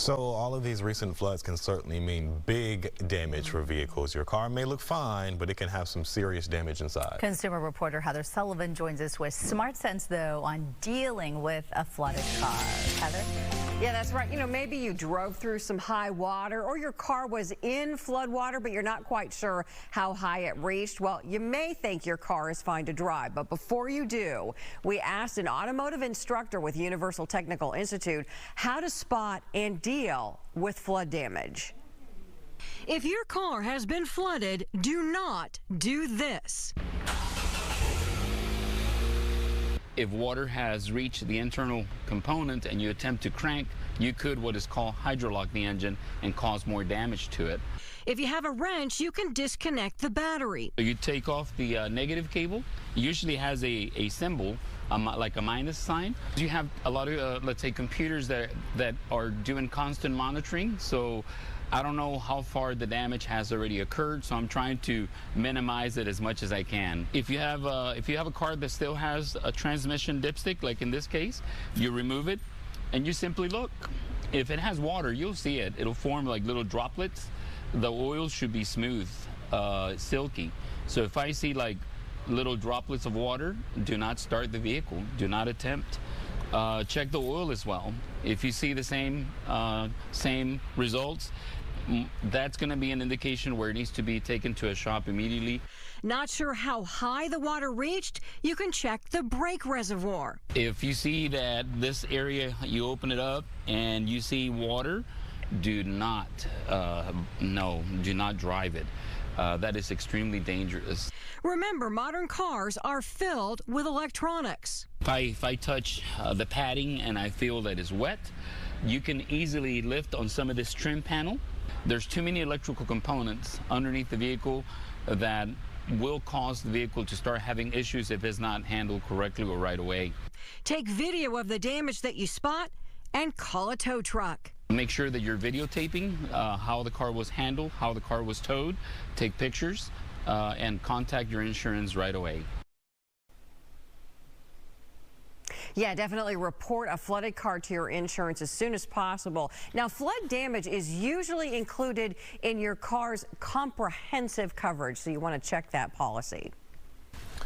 So all of these recent floods can certainly mean big damage for vehicles. Your car may look fine, but it can have some serious damage inside. Consumer reporter Heather Sullivan joins us with smart sense, though, on dealing with a flooded car. Heather? Yeah, that's right. You know, maybe you drove through some high water or your car was in flood water, but you're not quite sure how high it reached. Well, you may think your car is fine to drive, but before you do, we asked an automotive instructor with Universal Technical Institute how to spot and deal with flood damage. If your car has been flooded, do not do this. If water has reached the internal component and you attempt to crank, you could what is called hydrolock the engine and cause more damage to it. If you have a wrench, you can disconnect the battery. You take off the negative cable. It usually has a symbol, like a minus sign. You have a lot of, let's say, computers that are doing constant monitoring. So I don't know how far the damage has already occurred, so I'm trying to minimize it as much as I can. If you have a car that still has a transmission dipstick, like in this case, you remove it and you simply look. If it has water, you'll see it. It'll form like little droplets. The oil should be smooth, silky. So if I see like little droplets of water, do not start the vehicle. Do not attempt. Check the oil as well. If you see the same results, that's going to be an indication where it needs to be taken to a shop immediately. Not sure how high the water reached? You can check the brake reservoir. If you see that this area, you open it up and you see water, do not drive it. That is extremely dangerous. Remember, modern cars are filled with electronics. If I touch the padding and I feel that it's wet, you can easily lift on some of this trim panel. There's too many electrical components underneath the vehicle that will cause the vehicle to start having issues if it's not handled correctly or right away. Take video of the damage that you spot and call a tow truck. Make sure that you're videotaping how the car was handled, how the car was towed. Take pictures and contact your insurance right away. Yeah, definitely report a flooded car to your insurance as soon as possible. Now, flood damage is usually included in your car's comprehensive coverage, so you want to check that policy.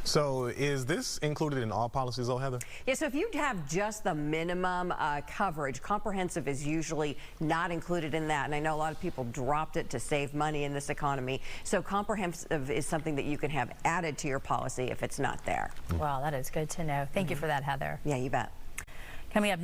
So is this included in all policies, though, Heather? Yeah, so if you have just the minimum coverage, comprehensive is usually not included in that. And I know a lot of people dropped it to save money in this economy. So comprehensive is something that you can have added to your policy if it's not there. Wow, that is good to know. Thank you for that, Heather. Yeah, you bet. Coming up